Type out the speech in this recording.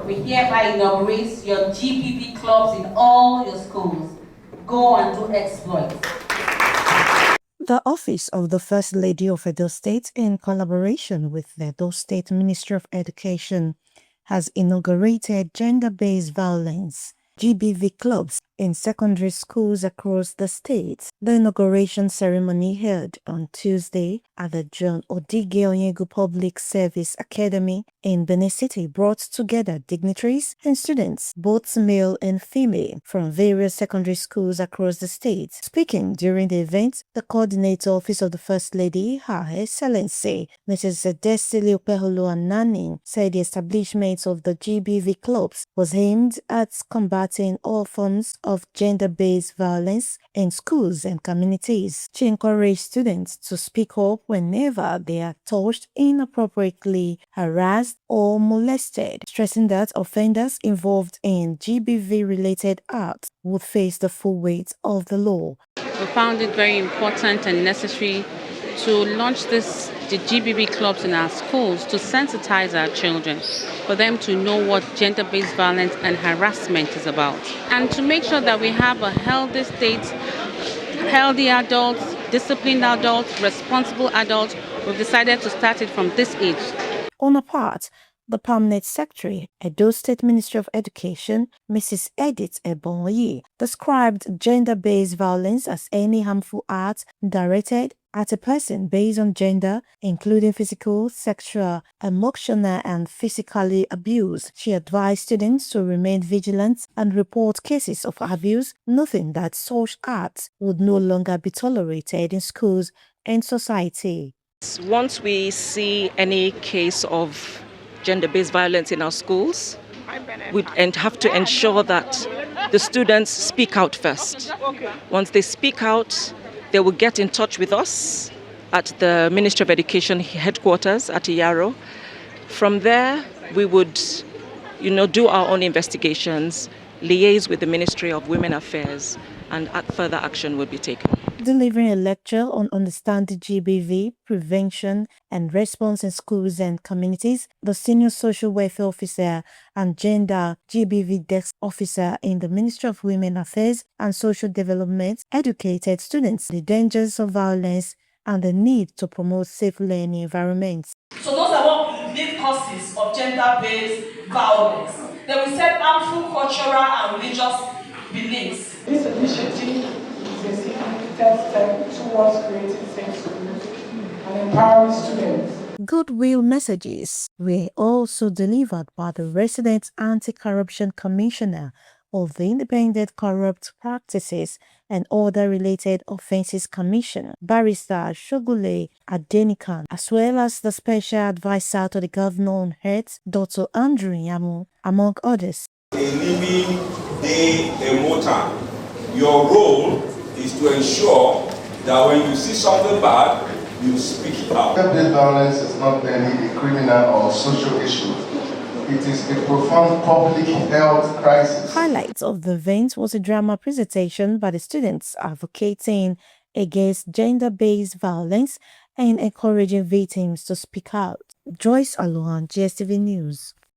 we hereby inaugurate your GBV clubs in all your schools. Go and do exploits. The Office of the First Lady of Edo State, in collaboration with the Edo State Ministry of Education, has inaugurated gender-based violence GBV clubs in secondary schools across the state. The inauguration ceremony held on Tuesday at the John Odige Onyegu Public Service Academy in Benin City brought together dignitaries and students, both male and female, from various secondary schools across the state. Speaking during the event, the Coordinator Office of the First Lady, Her Excellency Mrs. Destiny Opeholo Anani, said the establishment of the GBV clubs was aimed at combating all forms of gender-based violence in schools and communities. She encouraged students to speak up whenever they are touched, inappropriately harassed or molested, stressing that offenders involved in GBV-related acts would face the full weight of the law. We found it very important and necessary to launch the GBV clubs in our schools to sensitize our children, for them to know what gender-based violence and harassment is about, and to make sure that we have a healthy state, healthy adults, disciplined adults, responsible adults. We've decided to start it from this age. On a part, the Permanent Secretary, Edo State Ministry of Education, Mrs. Edith Ebonyi, described gender-based violence as any harmful act directed at a person based on gender, including physical, sexual, emotional, and physically abuse. She advised students to remain vigilant and report cases of abuse, noting that such acts would no longer be tolerated in schools and society. Once we see any case of gender-based violence in our schools, we have to ensure that the students speak out first. Once they speak out, they will get in touch with us at the Ministry of Education headquarters at Iyaro. From there, we would, do our own investigations, liaise with the Ministry of Women Affairs, and further action will be taken. Delivering a lecture on understanding GBV, prevention and response in schools and communities, the Senior Social Welfare Officer and Gender GBV Desk Officer in the Ministry of Women Affairs and Social Development educated students the dangers of violence and the need to promote safe learning environments. So those are what lead causes of gender-based violence. They will set harmful cultural and religious beliefs. This initiative is a significant step towards creating safe schools and empowering students. Goodwill messages were also delivered by the resident Anti-Corruption Commissioner of the Independent Corrupt Practices and Other Related Offences Commission, Barrister Shogule Adenikan, as well as the Special Advisor to the Governor on Health, Dr. Andrew Yamu, among others. A living day immortal. Your role is to ensure that when you see something bad, you speak it out. Gender-based violence is not merely a criminal or social issue. It is a profound public health crisis. Highlights of the event was a drama presentation by the students advocating against gender-based violence and encouraging victims to speak out. Joyce Alohan, JSTV News.